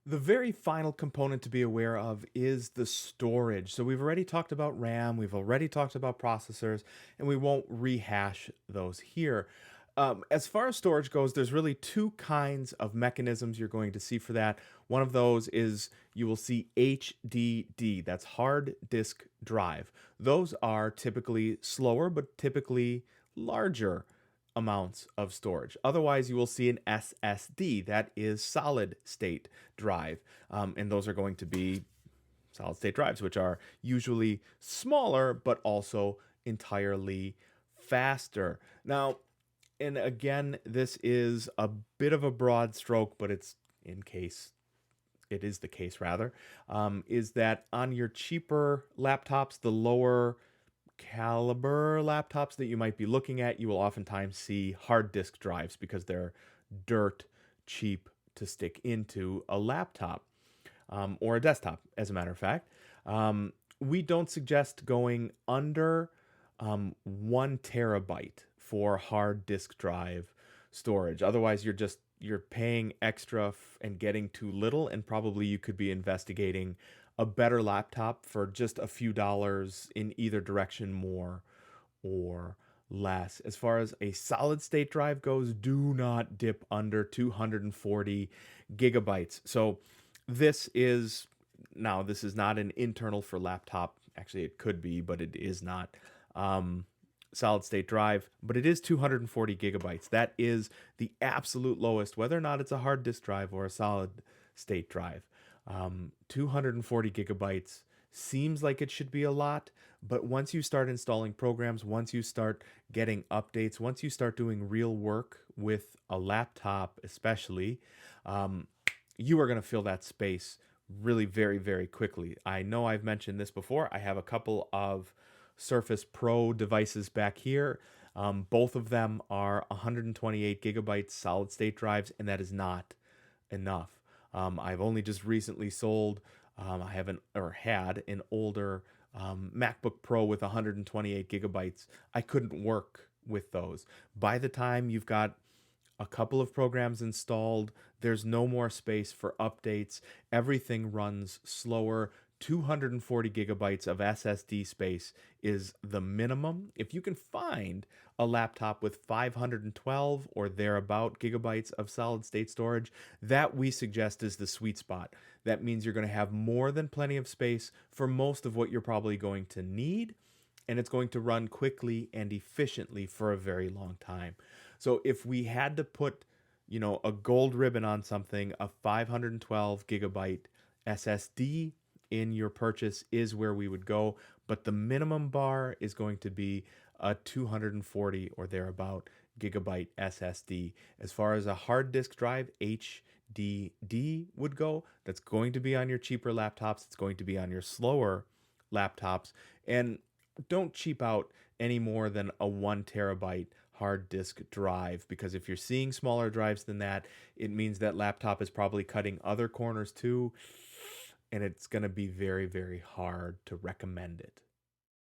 The very final component to be aware of is the storage. So we've already talked about RAM, we've already talked about processors, and we won't rehash those here. As far as storage goes, there's really two kinds of mechanisms you're going to see for that. One of those is you will see HDD, that's hard disk drive. Those are typically slower, but typically larger amounts of storage. Otherwise, you will see an SSD, that is solid state drive. And those are going to be solid state drives, which are usually smaller, but also entirely faster. Now, and again, this is a bit of a broad stroke, but it's in case it is the case rather, is that on your cheaper laptops, the lower caliber laptops that you might be looking at, you will oftentimes see hard disk drives because they're dirt cheap to stick into a laptop or a desktop, as a matter of fact. We don't suggest going under 1 terabyte for hard disk drive storage. Otherwise, you're paying extra and getting too little, and probably you could be investigating a better laptop for just a few dollars in either direction, more or less. As far as a solid state drive goes, do not dip under 240 gigabytes. So this is not an internal for laptop. Actually, it could be, but it is not. Solid state drive, but it is 240 gigabytes. That is the absolute lowest, whether or not it's a hard disk drive or a solid state drive. 240 gigabytes seems like it should be a lot, but once you start installing programs, once you start getting updates, once you start doing real work with a laptop, especially, you are going to fill that space really very, very quickly. I know I've mentioned this before. I have a couple of Surface Pro devices back here. Both of them are 128 gigabytes solid state drives, and that is not enough. I've only just recently sold, I haven't or had an older MacBook Pro with 128 gigabytes. I couldn't work with those. By the time you've got a couple of programs installed, there's no more space for updates. Everything runs slower. 240 gigabytes of SSD space is the minimum. If you can find a laptop with 512 or thereabout gigabytes of solid state storage, that we suggest is the sweet spot. That means you're going to have more than plenty of space for most of what you're probably going to need, and it's going to run quickly and efficiently for a very long time. So if we had to put, a gold ribbon on something, a 512 gigabyte SSD in your purchase is where we would go, but the minimum bar is going to be a 240 or thereabout gigabyte SSD. As far as a hard disk drive, HDD would go, that's going to be on your cheaper laptops, it's going to be on your slower laptops, and don't cheap out any more than a 1 terabyte hard disk drive, because if you're seeing smaller drives than that, it means that laptop is probably cutting other corners too, and it's going to be very, very hard to recommend it.